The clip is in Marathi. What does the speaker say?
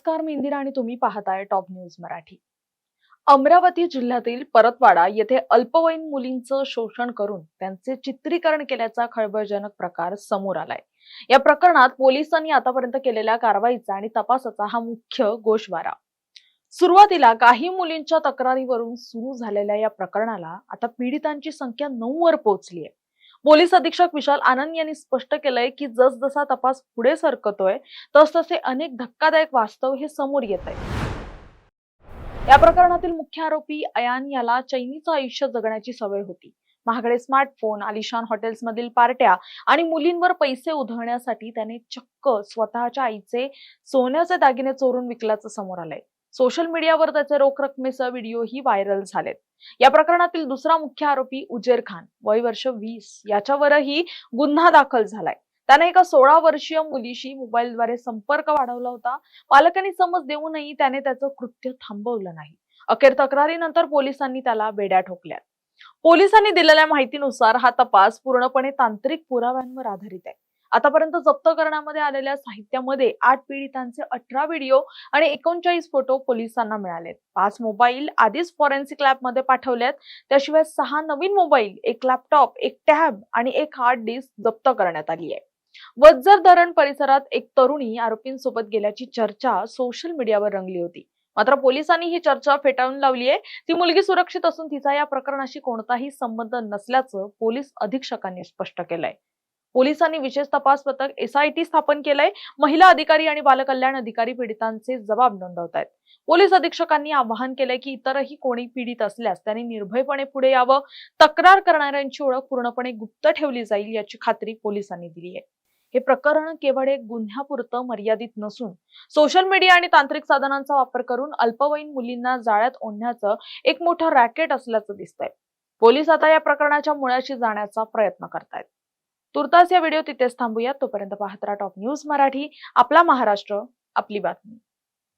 नमस्कार, मी इंदिरा आणि तुम्ही पाहताय टॉप न्यूज मराठी। अमरावती जिल्ह्यातील परतवाडा येथे अल्पवयीन मुलींचं शोषण करून त्यांचे चित्रीकरण केल्याचा खळबळजनक प्रकार समोर आलाय। या प्रकरणात पोलिसांनी आतापर्यंत केलेल्या कारवाईचा आणि तपासाचा हा मुख्य गोषवारा। सुरुवातीला काही मुलींच्या तक्रारीवरून सुरू झालेल्या या प्रकरणाला आता पीडितांची संख्या 9 वर पोहोचली आहे। पोलीस अधीक्षक विशाल आनंद यांनी स्पष्ट केलंय की जसजसा तपास पुढे सरकतोय तसतसे अनेक धक्कादायक वास्तव हे समोर येत आहे। या प्रकरणातील मुख्य आरोपी अयान याला चैनीचं आयुष्य जगण्याची सवय होती। महागडे स्मार्टफोन, आलिशान हॉटेल्समधील पार्ट्या आणि मुलींवर पैसे उधळण्यासाठी त्याने चक्क स्वतःच्या आईचे सोन्याचे दागिने चोरून विकल्याचं समोर आलंय। सोशल मीडियावर त्याचे रोख रकमेसह व्हिडिओही व्हायरल झालेत। या प्रकरणातील दुसरा मुख्य आरोपी उजेर खान, वय वर्ष 20, याच्यावरही गुन्हा दाखल झालाय। त्याने एका 16 वर्षीय मुलीशी मोबाईलद्वारे संपर्क वाढवला होता। पालकांनी समज देऊनही त्याने त्याचं कृत्य थांबवलं नाही। अखेर तक्रारीनंतर पोलिसांनी त्याला बेड्या ठोकल्या। पोलिसांनी दिलेल्या माहितीनुसार हा तपास पूर्णपणे तांत्रिक पुराव्यांवर आधारित आहे। आतापर्यंत जप्त करण्यामध्ये आलेल्या साहित्यामध्ये 8 पीडितांचे 18 व्हिडिओ आणि 39 फोटो पोलिसांना मिळालेत। 5 मोबाईल आधीच फॉरेन्सिक लॅबमध्ये पाठवल्यात। त्याशिवाय 6 नवीन मोबाईल, 1 लॅपटॉप, 1 टॅब आणि 1 हार्ड डिस्क जप्त करण्यात आली आहे। वज्जर धरण परिसरात एक तरुणी आरोपींसोबत गेल्याची चर्चा सोशल मीडियावर रंगली होती। मात्र पोलिसांनी ही चर्चा फेटाळून लावली आहे। ती मुलगी सुरक्षित असून तिचा या प्रकरणाशी कोणताही संबंध नसल्याचं पोलीस अधीक्षकांनी स्पष्ट केलंय। पोलिसांनी विशेष तपास पथक SIT स्थापन केलंय। महिला अधिकारी आणि बालकल्याण अधिकारी पीडितांचे जबाब नोंदवतायत। पोलीस अधीक्षकांनी आवाहन केलंय की इतरही कोणी पीडित असल्यास त्यांनी निर्भयपणे पुढे यावं। तक्रार करणाऱ्यांची ओळख पूर्णपणे गुप्त ठेवली जाईल याची खात्री पोलिसांनी दिली आहे। हे प्रकरण केवळ एक गुन्ह्यापुरतं मर्यादित नसून सोशल मीडिया आणि तांत्रिक साधनांचा वापर करून अल्पवयीन मुलींना जाळ्यात ओढण्याचं एक मोठं रॅकेट असल्याचं दिसतंय। पोलीस आता या प्रकरणाच्या मुळाशी जाण्याचा प्रयत्न करतायत। तुर्तास या व्हिडिओ तिथेच थांबूयात। तोपर्यंत पाहत राहा टॉप न्यूज मराठी, आपला महाराष्ट्र, आपली बातमी।